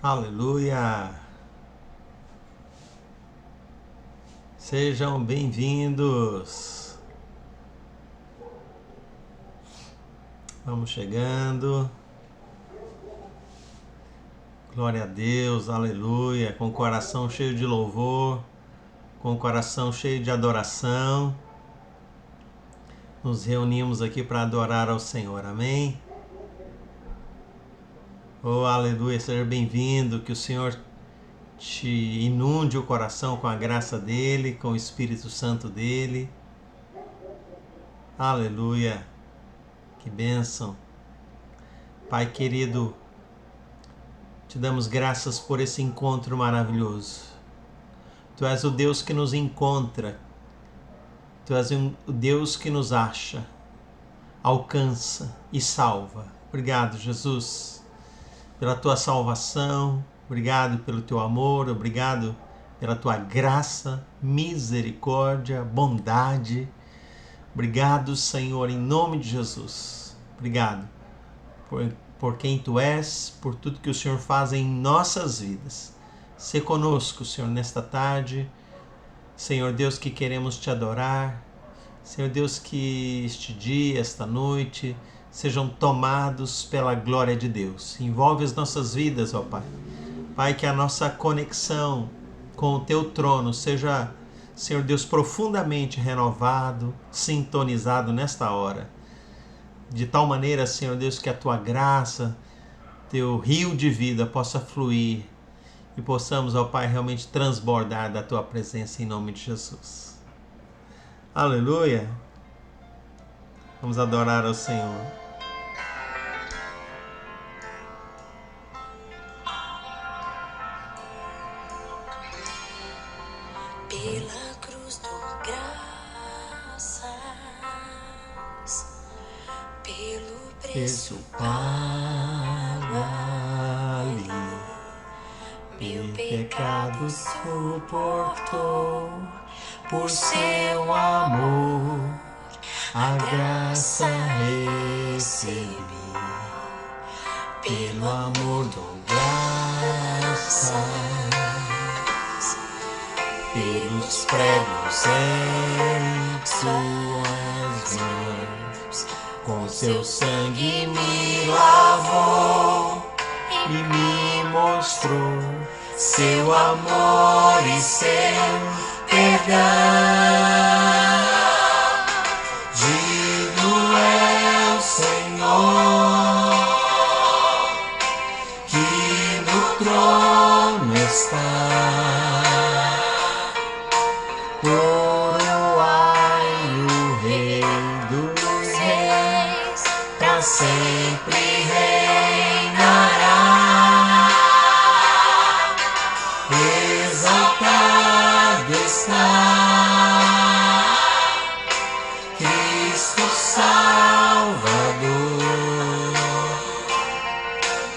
Aleluia! Sejam bem-vindos! Vamos chegando. Glória a Deus, aleluia! Com o coração cheio de louvor, com o coração cheio de adoração, nos reunimos aqui para adorar ao Senhor, amém? Oh, aleluia! Seja bem-vindo, que o Senhor te inunde o coração com a graça dele, com o Espírito Santo dele. Aleluia! Que bênção! Pai querido, te damos graças por esse encontro maravilhoso. Tu és o Deus que nos encontra. Tu és o Deus que nos acha, alcança e salva. Obrigado, Jesus, pela tua salvação. Obrigado pelo teu amor. Obrigado pela tua graça, misericórdia, bondade. Obrigado, Senhor, em nome de Jesus. Obrigado por quem tu és, por tudo que o Senhor faz em nossas vidas. Sê conosco, Senhor, nesta tarde. Senhor Deus, que queremos te adorar. Senhor Deus, que este dia, esta noite, sejam tomados pela glória de Deus. Envolve as nossas vidas, ó Pai. Pai, que a nossa conexão com o teu trono seja, Senhor Deus, profundamente renovado, sintonizado nesta hora. De tal maneira, Senhor Deus, que a tua graça, teu rio de vida possa fluir e possamos, ó Pai, realmente transbordar da tua presença em nome de Jesus. Aleluia! Vamos adorar ao Senhor. Pela cruz dou graças, pelo preço pago ali, meu pecado suportou, por seu amor a graça recebi, pelo amor dou graças, pelos pregos em suas mãos, com seu sangue me lavou e me mostrou seu amor e seu perdão. Digno é o Senhor, que no trono está. Coroai o Rei dos Reis, pra sempre reinará. Exaltado está Cristo Salvador,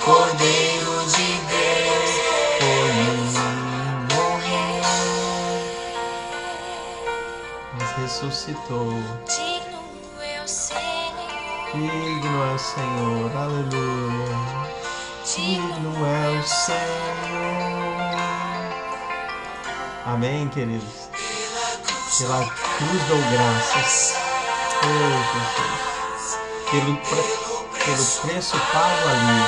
Cordeiro de Deus, por mim morreu. Mas ressuscitou. Digno é o Senhor, Digno é o Senhor. Aleluia. Digno é o Senhor. Amém, queridos? Pela cruz dou graças. Oh, Jesus. Pelo preço pago ali.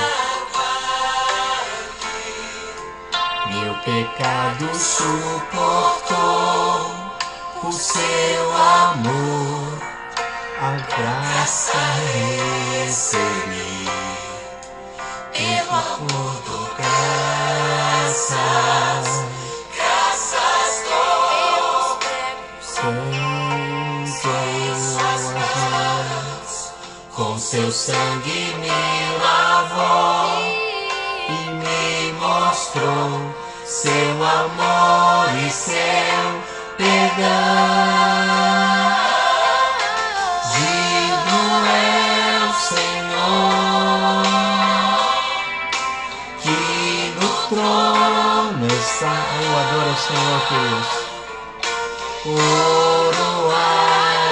Meu pecado suportou, por seu amor a graça recebi. Pelo amor dou graças, graças dou, em suas mãos, com seu sangue me lavou e me mostrou seu amor e seu perdão. Digno é o Senhor, que no trono está. Eu adoro o Senhor, queridos. Coroai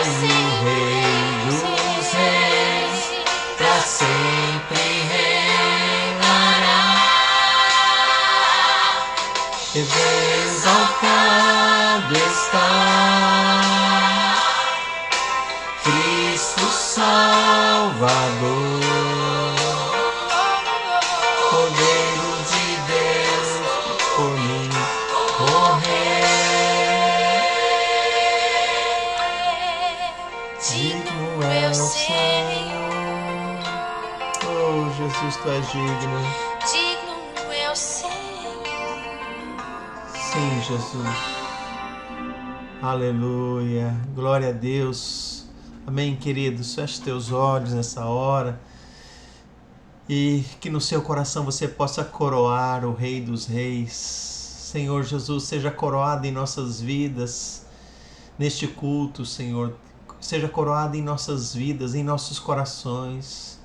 o Rei dos Reis, pra sempre reinará. nosso Salvador, Cordeiro de Deus, por mim morrer. Digno é o Senhor, Oh, Jesus, tu és digno. digno é o Senhor. Sim, Jesus. Aleluia. Glória a Deus. Amém, queridos. Feche teus olhos nessa hora e que no seu coração você possa coroar o Rei dos Reis. Senhor Jesus, seja coroado em nossas vidas neste culto, Senhor. Seja coroado em nossas vidas, em nossos corações.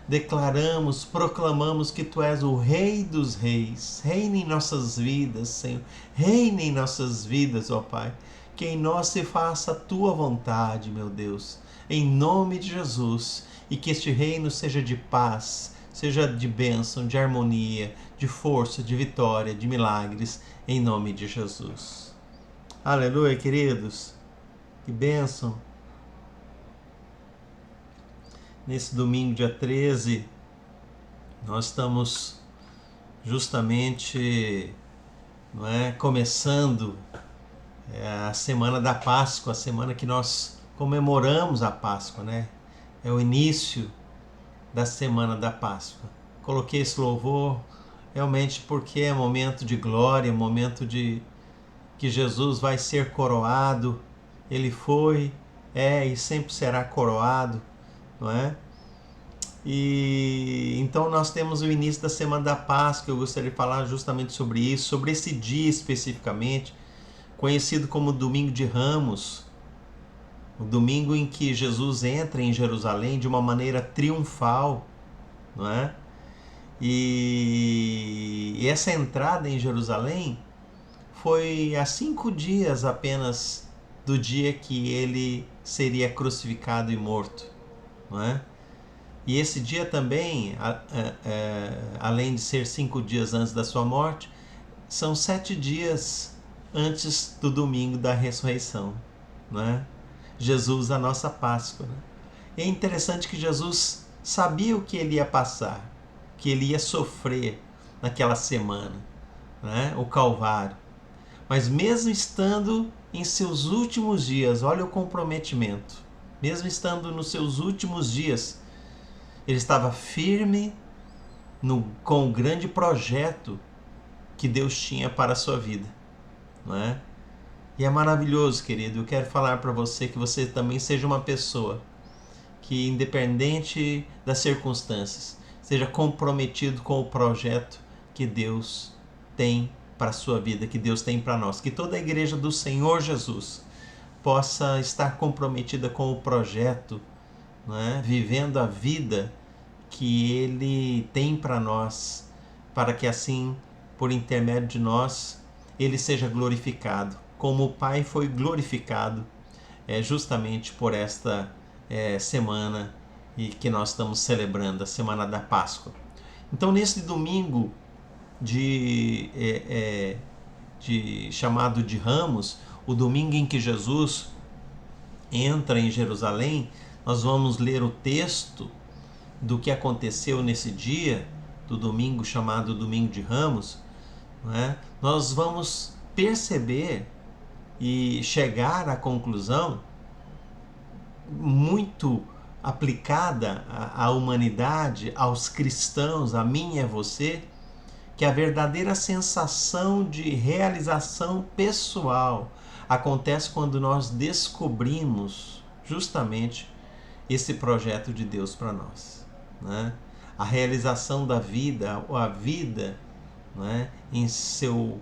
Declaramos, proclamamos que Tu és o Rei dos Reis. Reina em nossas vidas, Senhor. Reina em nossas vidas, ó Pai. Que em nós se faça a Tua vontade, meu Deus. Em nome de Jesus. E que este reino seja de paz, seja de bênção, de harmonia, de força, de vitória, de milagres. Em nome de Jesus. Aleluia, queridos. Que bênção. Nesse domingo, dia 13, nós estamos justamente, não é, começando a semana da Páscoa, a semana que nós comemoramos a Páscoa, né? É o início da semana da Páscoa. Coloquei esse louvor realmente porque é momento de glória, momento de que Jesus vai ser coroado. Ele foi, é e sempre será coroado, não é? E então nós temos o início da semana da Páscoa. Eu gostaria de falar justamente sobre isso, sobre esse dia especificamente, conhecido como Domingo de Ramos, o domingo em que Jesus entra em Jerusalém de uma maneira triunfal, não é? E essa entrada em Jerusalém foi a 5 dias apenas do dia que ele seria crucificado e morto, não é? E esse dia também, além de ser 5 dias antes da sua morte, são 7 dias antes do domingo da ressurreição, não é? Jesus, a nossa Páscoa. Né? E é interessante que Jesus sabia o que ele ia passar, que ele ia sofrer naquela semana, né? O Calvário. Mas mesmo estando em seus últimos dias, olha o comprometimento, mesmo estando nos seus últimos dias, ele estava firme com o grande projeto que Deus tinha para a sua vida, não é? E é maravilhoso, querido. Eu quero falar para você que você também seja uma pessoa que, independente das circunstâncias, seja comprometido com o projeto que Deus tem para a sua vida, que Deus tem para nós. Que toda a igreja do Senhor Jesus possa estar comprometida com o projeto, não é? Vivendo a vida que Ele tem para nós, para que assim, por intermédio de nós, Ele seja glorificado, como o Pai foi glorificado justamente por esta semana e que nós estamos celebrando, a Semana da Páscoa. Então, nesse domingo de chamado de Ramos, o domingo em que Jesus entra em Jerusalém, nós vamos ler o texto do que aconteceu nesse dia, do domingo chamado Domingo de Ramos, né? Nós vamos perceber e chegar à conclusão muito aplicada à humanidade, aos cristãos, a mim e a você, que a verdadeira sensação de realização pessoal acontece quando nós descobrimos justamente esse projeto de Deus para nós, né? A realização da vida, a vida, né, em seu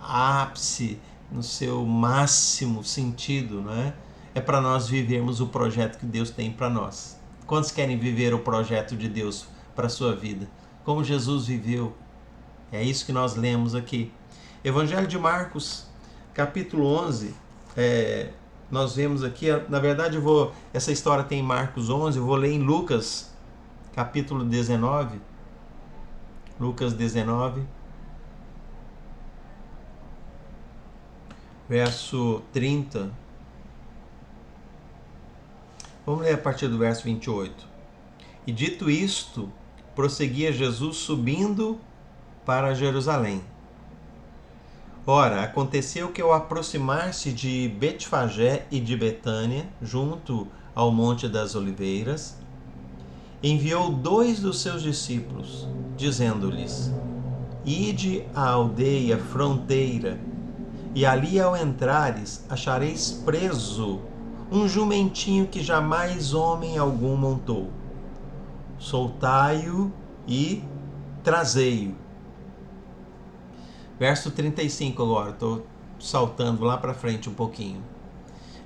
ápice, no seu máximo sentido, né, é para nós vivermos o projeto que Deus tem para nós. Quantos querem viver o projeto de Deus para a sua vida? Como Jesus viveu? É isso que nós lemos aqui. Evangelho de Marcos, capítulo 11, nós vemos aqui, na verdade essa história tem em Marcos 11, eu vou ler em Lucas, capítulo 19, Lucas 19, verso 30. Vamos ler a partir do verso 28. E dito isto, prosseguia Jesus subindo para Jerusalém. Ora, aconteceu que ao aproximar-se de Betfagé e de Betânia, junto ao Monte das Oliveiras, enviou 2 dos seus discípulos, dizendo-lhes: Ide à aldeia fronteira, e ali ao entrares achareis preso um jumentinho que jamais homem algum montou. Soltai-o e trazei-o. Verso 35 agora, estou saltando lá para frente um pouquinho.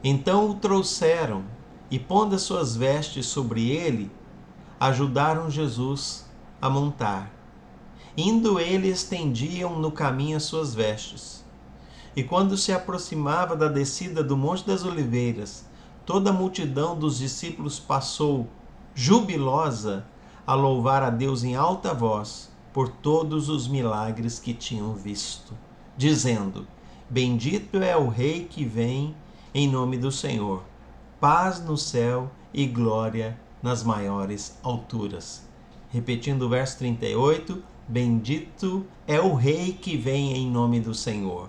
Então o trouxeram, e pondo as suas vestes sobre ele, ajudaram Jesus a montar. Indo ele, estendiam no caminho as suas vestes. E quando se aproximava da descida do Monte das Oliveiras, toda a multidão dos discípulos passou, jubilosa, a louvar a Deus em alta voz por todos os milagres que tinham visto, dizendo: Bendito é o Rei que vem em nome do Senhor, paz no céu e glória nas maiores alturas. Repetindo o verso 38, bendito é o Rei que vem em nome do Senhor,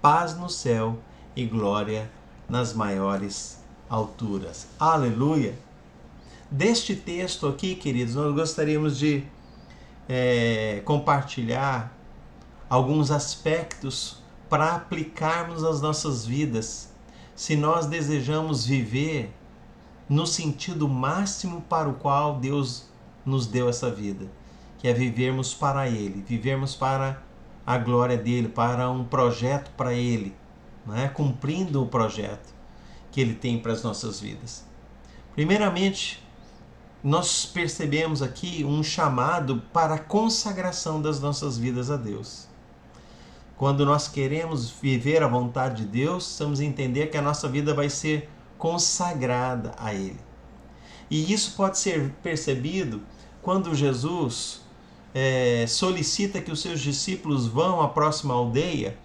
paz no céu e glória nas maiores alturas. Aleluia! Deste texto aqui, queridos, nós gostaríamos de compartilhar alguns aspectos para aplicarmos às nossas vidas, se nós desejamos viver no sentido máximo para o qual Deus nos deu essa vida, que é vivermos para Ele, vivermos para a glória dEle, para um projeto para Ele, né? Cumprindo o projeto que Ele tem para as nossas vidas. Primeiramente, nós percebemos aqui um chamado para a consagração das nossas vidas a Deus. Quando nós queremos viver a vontade de Deus, precisamos entender que a nossa vida vai ser consagrada a Ele. E isso pode ser percebido quando Jesus solicita que os seus discípulos vão à próxima aldeia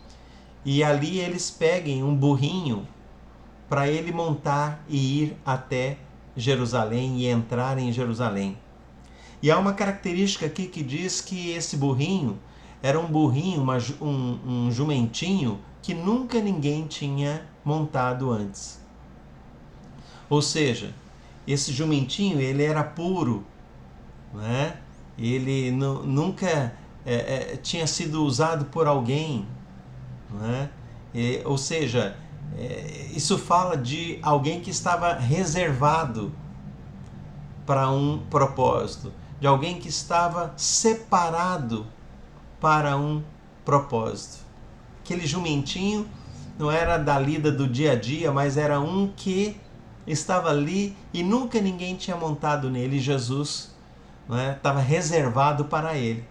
e ali eles peguem um burrinho para ele montar e ir até Jerusalém e entrar em Jerusalém. E há uma característica aqui que diz que esse burrinho era um burrinho, um jumentinho que nunca ninguém tinha montado antes. Ou seja, esse jumentinho ele era puro, né? Ele nunca tinha sido usado por alguém, né? Ou seja, isso fala de alguém que estava reservado para um propósito, de alguém que estava separado para um propósito. Aquele jumentinho não era da lida do dia a dia, mas era um que estava ali e nunca ninguém tinha montado nele. Jesus estava reservado para ele.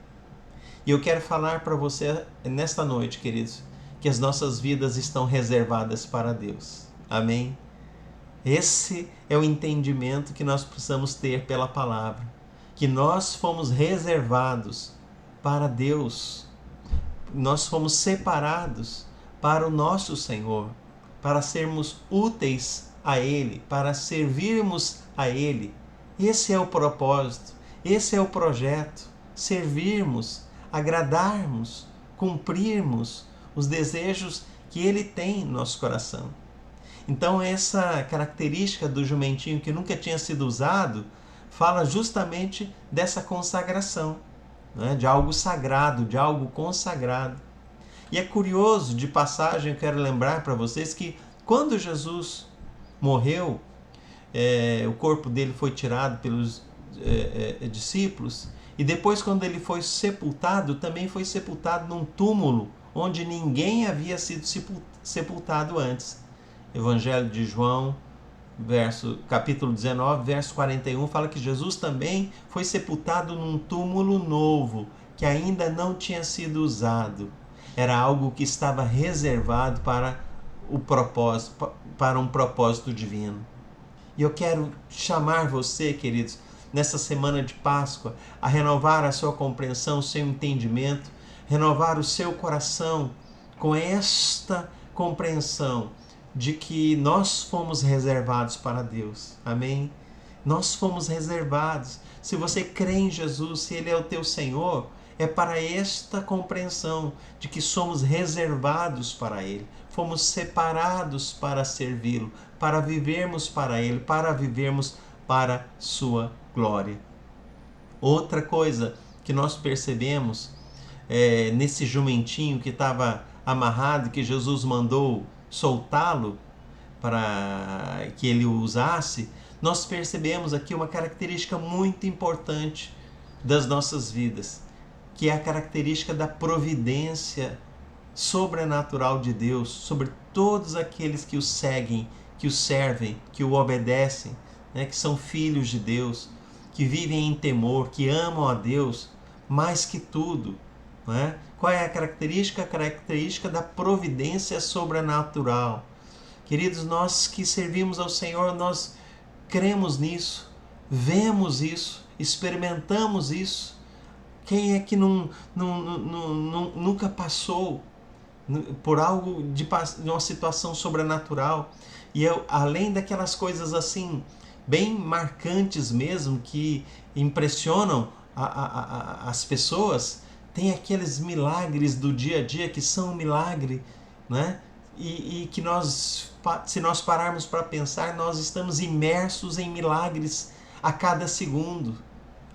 E eu quero falar para você nesta noite, queridos, que as nossas vidas estão reservadas para Deus. Amém? Esse é o entendimento que nós precisamos ter pela palavra. Que nós fomos reservados para Deus. Nós fomos separados para o nosso Senhor, para sermos úteis a Ele, para servirmos a Ele. Esse é o propósito, esse é o projeto. Servirmos, agradarmos, cumprirmos os desejos que Ele tem no nosso coração. Então essa característica do jumentinho que nunca tinha sido usado fala justamente dessa consagração, né? De algo sagrado, de algo consagrado. E é curioso, de passagem, eu quero lembrar para vocês que quando Jesus morreu, o corpo dele foi tirado pelos discípulos, e depois quando ele foi sepultado, também foi sepultado num túmulo onde ninguém havia sido sepultado antes. Evangelho de João, capítulo 19, verso 41, fala que Jesus também foi sepultado num túmulo novo, que ainda não tinha sido usado. Era algo que estava reservado para um propósito divino. E eu quero chamar você, queridos, nessa semana de Páscoa, a renovar a sua compreensão, o seu entendimento, renovar o seu coração com esta compreensão de que nós fomos reservados para Deus. Amém? Nós fomos reservados. Se você crê em Jesus, se Ele é o teu Senhor, é para esta compreensão de que somos reservados para Ele. Fomos separados para servi-lo, para vivermos para Ele, para vivermos para Sua glória. Outra coisa que nós percebemos nesse jumentinho que estava amarrado, que Jesus mandou soltá-lo para que ele o usasse, nós percebemos aqui uma característica muito importante das nossas vidas, que é a característica da providência sobrenatural de Deus sobre todos aqueles que o seguem, que o servem, que o obedecem, né, que são filhos de Deus, que vivem em temor, que amam a Deus mais que tudo. Né? Qual é a característica? A característica da providência sobrenatural. Queridos, nós que servimos ao Senhor, nós cremos nisso, vemos isso, experimentamos isso. Quem é que nunca passou por algo de uma situação sobrenatural? E além daquelas coisas assim, bem marcantes mesmo, que impressionam as pessoas, tem aqueles milagres do dia a dia que são um milagre, né? E que nós, se nós pararmos para pensar, nós estamos imersos em milagres a cada segundo.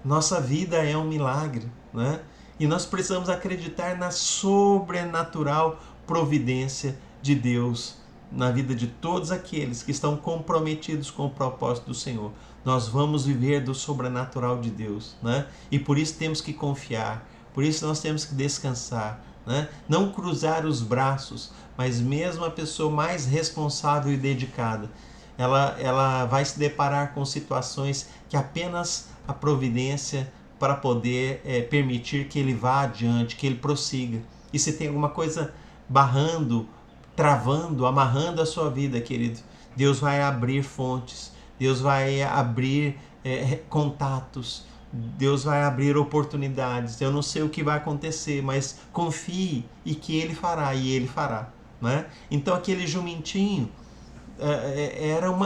Nossa vida é um milagre, né? E nós precisamos acreditar na sobrenatural providência de Deus na vida de todos aqueles que estão comprometidos com o propósito do Senhor. Nós vamos viver do sobrenatural de Deus, né? E por isso temos que confiar, por isso nós temos que descansar, né? Não cruzar os braços, mas mesmo a pessoa mais responsável e dedicada, ela vai se deparar com situações que apenas a providência para poder permitir que ele vá adiante, que ele prossiga. E se tem alguma coisa barrando, travando, amarrando a sua vida, querido, Deus vai abrir fontes, Deus vai abrir contatos, Deus vai abrir oportunidades. Eu não sei o que vai acontecer, mas confie e que Ele fará, e Ele fará. Né? Então aquele jumentinho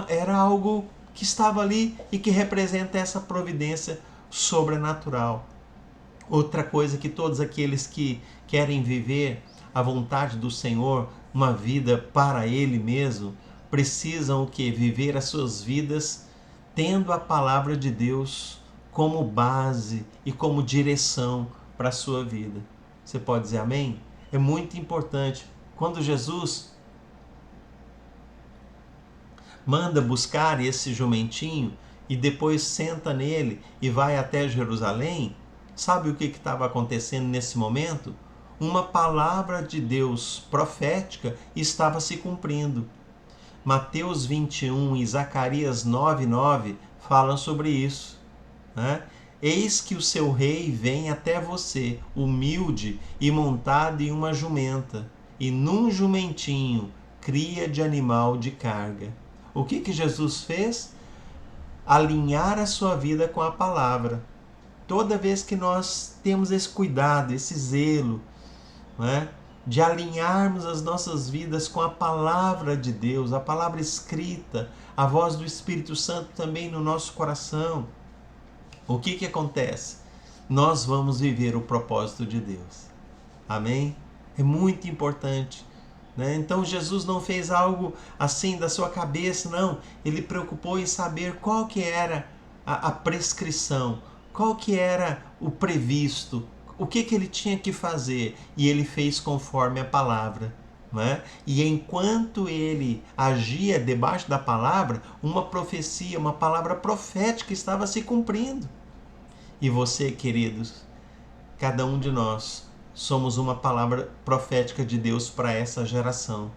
era algo que estava ali e que representa essa providência sobrenatural. Outra coisa que todos aqueles que querem viver a vontade do Senhor, uma vida para Ele mesmo, precisam o quê? Viver as suas vidas tendo a palavra de Deus como base e como direção para a sua vida. Você pode dizer amém? É muito importante. Quando Jesus manda buscar esse jumentinho e depois senta nele e vai até Jerusalém, sabe o que estava acontecendo nesse momento? Uma palavra de Deus profética estava se cumprindo. Mateus 21 e Zacarias 9:9 falam sobre isso. Né? Eis que o seu rei vem até você, humilde e montado em uma jumenta, e num jumentinho, cria de animal de carga. O que Jesus fez? Alinhar a sua vida com a palavra. Toda vez que nós temos esse cuidado, esse zelo, né, de alinharmos as nossas vidas com a palavra de Deus, a palavra escrita, a voz do Espírito Santo também no nosso coração, o que acontece? Nós vamos viver o propósito de Deus. Amém? É muito importante. Né? Então Jesus não fez algo assim da sua cabeça, não. Ele preocupou em saber qual que era a prescrição, qual que era o previsto, o que ele tinha que fazer, e ele fez conforme a palavra. Né? E enquanto ele agia debaixo da palavra, uma profecia, uma palavra profética estava se cumprindo. E você, queridos, cada um de nós somos uma palavra profética de Deus para essa geração,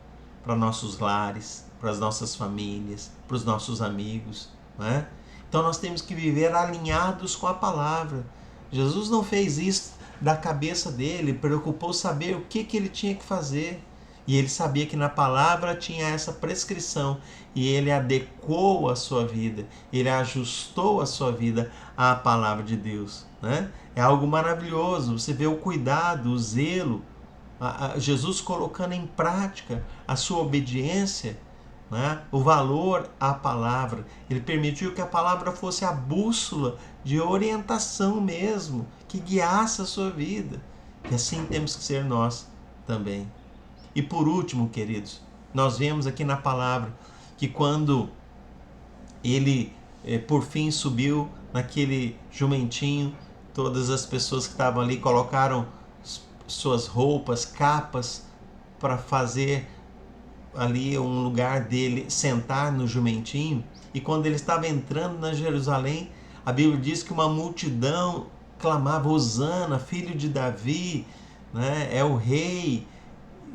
para nossos lares, para as nossas famílias, para os nossos amigos. Né? Então nós temos que viver alinhados com a palavra. Jesus não fez isso da cabeça dele, preocupou saber o que ele tinha que fazer. E ele sabia que na palavra tinha essa prescrição, e ele adequou a sua vida, ele ajustou a sua vida à palavra de Deus. Né? É algo maravilhoso, você vê o cuidado, o zelo, Jesus colocando em prática a sua obediência, né? O valor à palavra. Ele permitiu que a palavra fosse a bússola de orientação mesmo, que guiasse a sua vida. E assim temos que ser nós também. E por último, queridos, nós vemos aqui na palavra que quando ele por fim subiu naquele jumentinho, todas as pessoas que estavam ali colocaram suas roupas, capas, para fazer ali um lugar dele sentar no jumentinho. E quando ele estava entrando na Jerusalém, a Bíblia diz que uma multidão clamava: Hosana, filho de Davi, né? É o rei.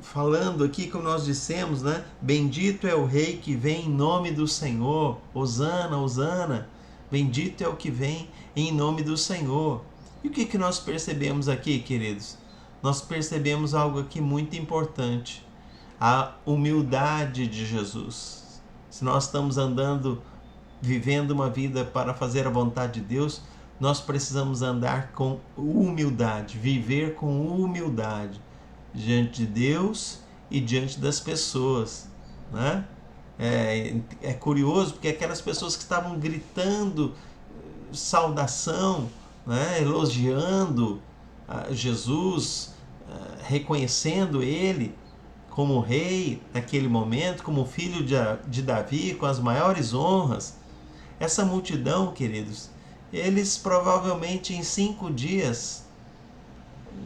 Falando aqui, como nós dissemos, né? Bendito é o rei que vem em nome do Senhor. Hosana, Hosana. Bendito é o que vem em nome do Senhor. E o que nós percebemos aqui, queridos? Nós percebemos algo aqui muito importante. A humildade de Jesus. Se nós estamos andando, vivendo uma vida para fazer a vontade de Deus, nós precisamos andar com humildade, viver com humildade diante de Deus e diante das pessoas, né? É curioso porque aquelas pessoas que estavam gritando saudação, né? Elogiando Jesus, reconhecendo ele como rei naquele momento, como filho de Davi, com as maiores honras. Essa multidão, queridos, eles provavelmente em 5 dias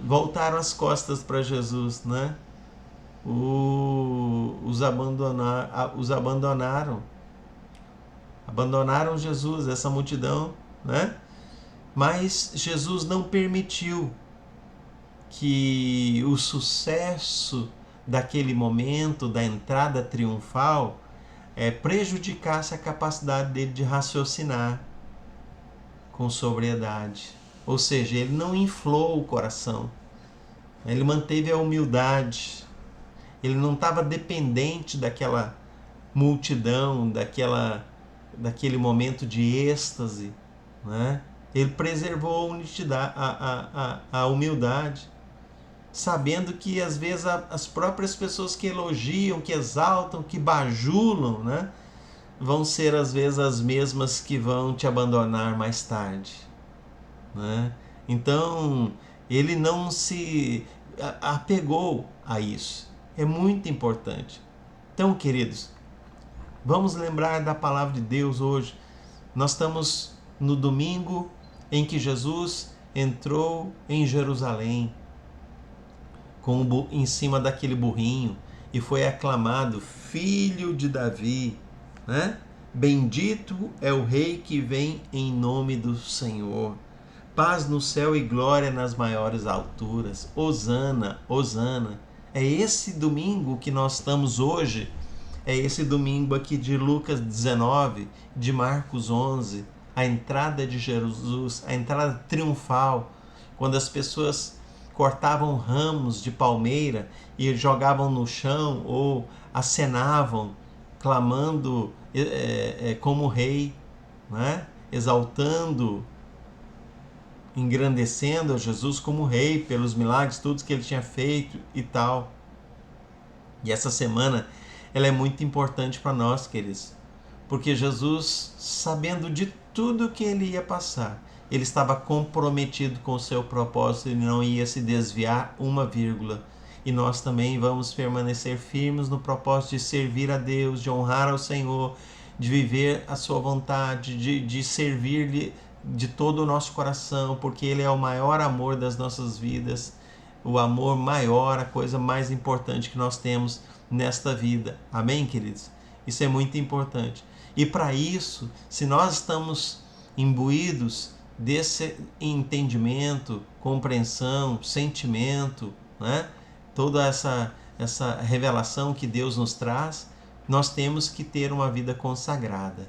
voltaram as costas para Jesus, né? Os abandonaram Jesus, essa multidão, né? Mas Jesus não permitiu que o sucesso daquele momento, da entrada triunfal, prejudicasse a capacidade dele de raciocinar com sobriedade. Ou seja, ele não inflou o coração, ele manteve a humildade, ele não estava dependente daquela multidão, daquele momento de êxtase, né? Ele preservou a humildade, sabendo que às vezes as próprias pessoas que elogiam, que exaltam, que bajulam, né, vão ser às vezes as mesmas que vão te abandonar mais tarde, né? Então ele não se apegou a isso. É muito importante. Então, queridos, vamos lembrar da palavra de Deus hoje. Nós estamos no domingo em que Jesus entrou em Jerusalém em cima daquele burrinho e foi aclamado filho de Davi, né? Bendito é o rei que vem em nome do Senhor. Paz no céu e glória nas maiores alturas. Hosana, Hosana. É esse domingo que nós estamos hoje. É esse domingo aqui de Lucas 19, de Marcos 11, a entrada de Jesus, a entrada triunfal, quando as pessoas cortavam ramos de palmeira e jogavam no chão ou acenavam, clamando como rei, né? Exaltando, engrandecendo a Jesus como rei pelos milagres, tudo que ele tinha feito e tal. E essa semana ela é muito importante para nós, queridos, porque Jesus, sabendo de tudo que ele ia passar, ele estava comprometido com o seu propósito e não ia se desviar uma vírgula. E nós também vamos permanecer firmes no propósito de servir a Deus, de honrar ao Senhor, de viver a sua vontade, de servir-lhe de todo o nosso coração, porque ele é o maior amor das nossas vidas, o amor maior, a coisa mais importante que nós temos nesta vida. Amém, queridos? Isso é muito importante. E para isso, se nós estamos imbuídos desse entendimento, compreensão, sentimento, né? Toda essa revelação que Deus nos traz, nós temos que ter uma vida consagrada.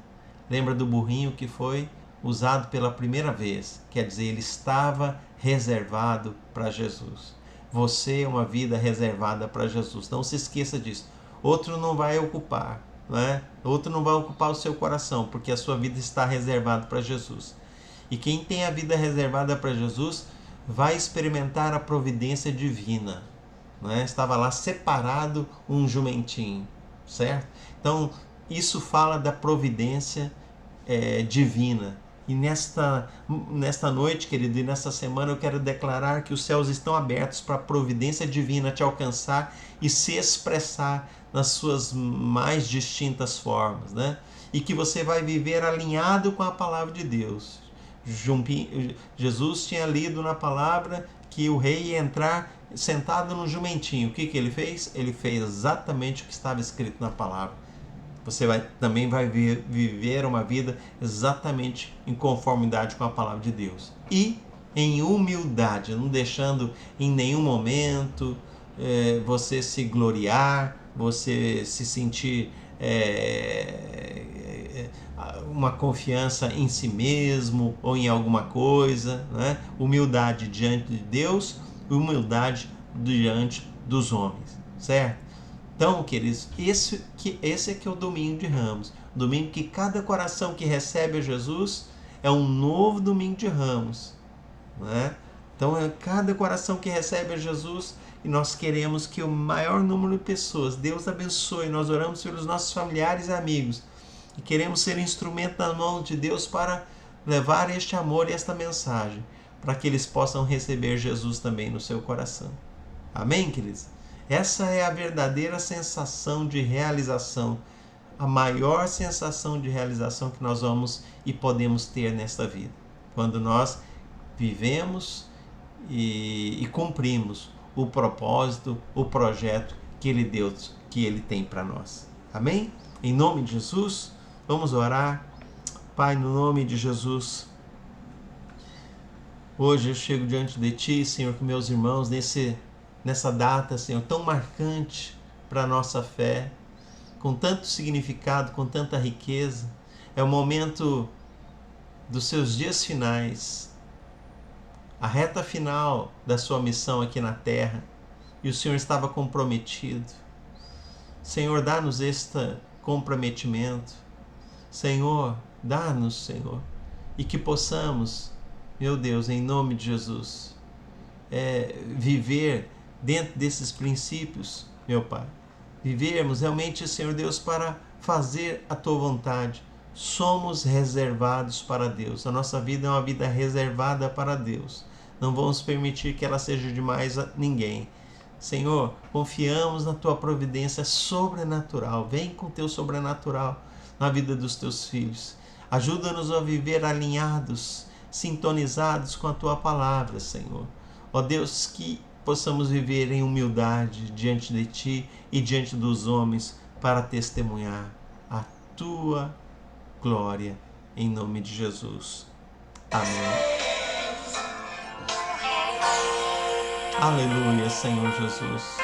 Lembra do burrinho que foi usado pela primeira vez? Quer dizer, ele estava reservado para Jesus. Você é uma vida reservada para Jesus. Não se esqueça disso. Outro não vai ocupar, né? Outro não vai ocupar o seu coração, porque a sua vida está reservada para Jesus. E quem tem a vida reservada para Jesus vai experimentar a providência divina, né? Estava lá separado um jumentinho. certo? Então, isso fala da providência divina. E nesta noite, querido, e nesta semana eu quero declarar que os céus estão abertos para a providência divina te alcançar e se expressar nas suas mais distintas formas, né? E que você vai viver alinhado com a palavra de Deus. Jesus tinha lido na palavra que o rei ia entrar sentado no jumentinho. O que ele fez? Ele fez exatamente o que estava escrito na palavra. Você também vai viver uma vida exatamente em conformidade com a palavra de Deus. E em humildade, não deixando em nenhum momento você se gloriar, você se sentir uma confiança em si mesmo ou em alguma coisa, né? Humildade diante de Deus, humildade diante dos homens, certo? Então, queridos, esse é que é o domingo de Ramos. Domingo que cada coração que recebe a Jesus é um novo domingo de Ramos, né? Então, é cada coração que recebe a Jesus, e nós queremos que o maior número de pessoas, Deus abençoe, nós oramos pelos nossos familiares e amigos, e queremos ser instrumento na mão de Deus para levar este amor e esta mensagem, para que eles possam receber Jesus também no seu coração. Amém, queridos? Essa é a verdadeira sensação de realização, a maior sensação de realização que nós vamos e podemos ter nesta vida, quando nós vivemos e cumprimos o propósito, o projeto que Ele tem para nós. Amém? Em nome de Jesus, vamos orar. Pai, no nome de Jesus, hoje eu chego diante de Ti, Senhor, com meus irmãos, nessa data, Senhor, tão marcante para a nossa fé, com tanto significado, com tanta riqueza. É o momento dos seus dias finais, a reta final da sua missão aqui na terra, e o Senhor estava comprometido. Senhor, dá-nos este comprometimento. Senhor, dá-nos, Senhor, e que possamos, meu Deus, em nome de Jesus, viver dentro desses princípios, meu Pai. Vivermos realmente, Senhor Deus, para fazer a Tua vontade. Somos reservados para Deus. A nossa vida é uma vida reservada para Deus. Não vamos permitir que ela seja demais a ninguém. Senhor, confiamos na Tua providência sobrenatural. Vem com o Teu sobrenatural na vida dos Teus filhos. Ajuda-nos a viver alinhados, sintonizados com a Tua palavra, Senhor. Ó Deus, que possamos viver em humildade diante de Ti e diante dos homens para testemunhar a Tua glória, em nome de Jesus. Amém. Aleluia, Senhor Jesus.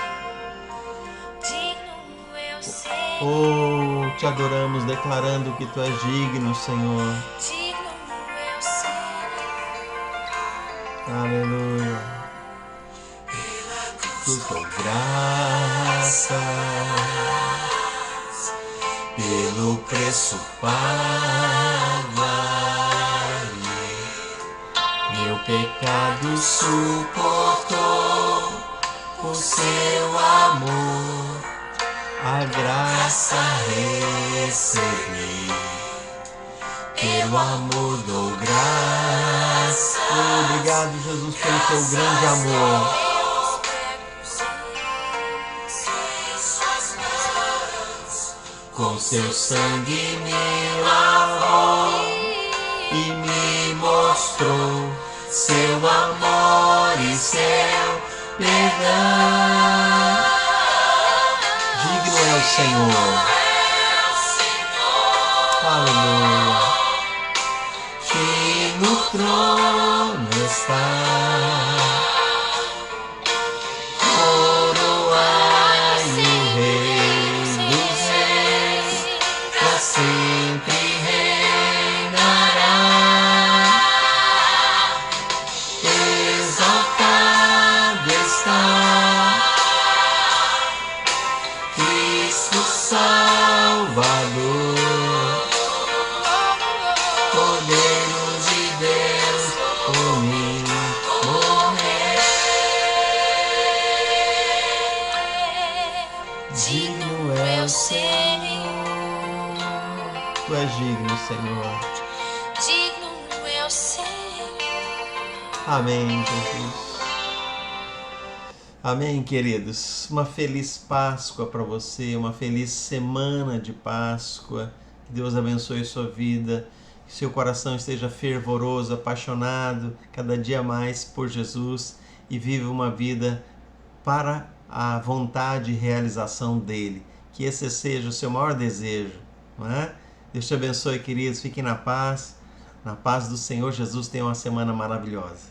Oh, Te adoramos declarando que Tu és digno, Senhor. Aleluia. Por Tua graça, pelo preço pago, meu pecado suportou, por Seu amor, a graça recebi, pelo amor dou graça. Obrigado, Jesus, pelo Teu grande amor. Com Seu sangue me lavou e me mostrou Seu amor e Seu perdão. Digno é o Senhor. Aleluia. Que no trono está. Sempre reinará, exaltado está Cristo Salvador, Cordeiro de Deus, por mim morreu. és digno, Senhor. digno é o Senhor. Amém, Jesus. Amém, queridos. Uma feliz Páscoa para você, uma feliz semana de Páscoa. Que Deus abençoe sua vida, que seu coração esteja fervoroso, apaixonado cada dia mais por Jesus e viva uma vida para a vontade e realização dele. Que esse seja o seu maior desejo, não é? Deus te abençoe, queridos. Fiquem na paz do Senhor Jesus. Tenham uma semana maravilhosa.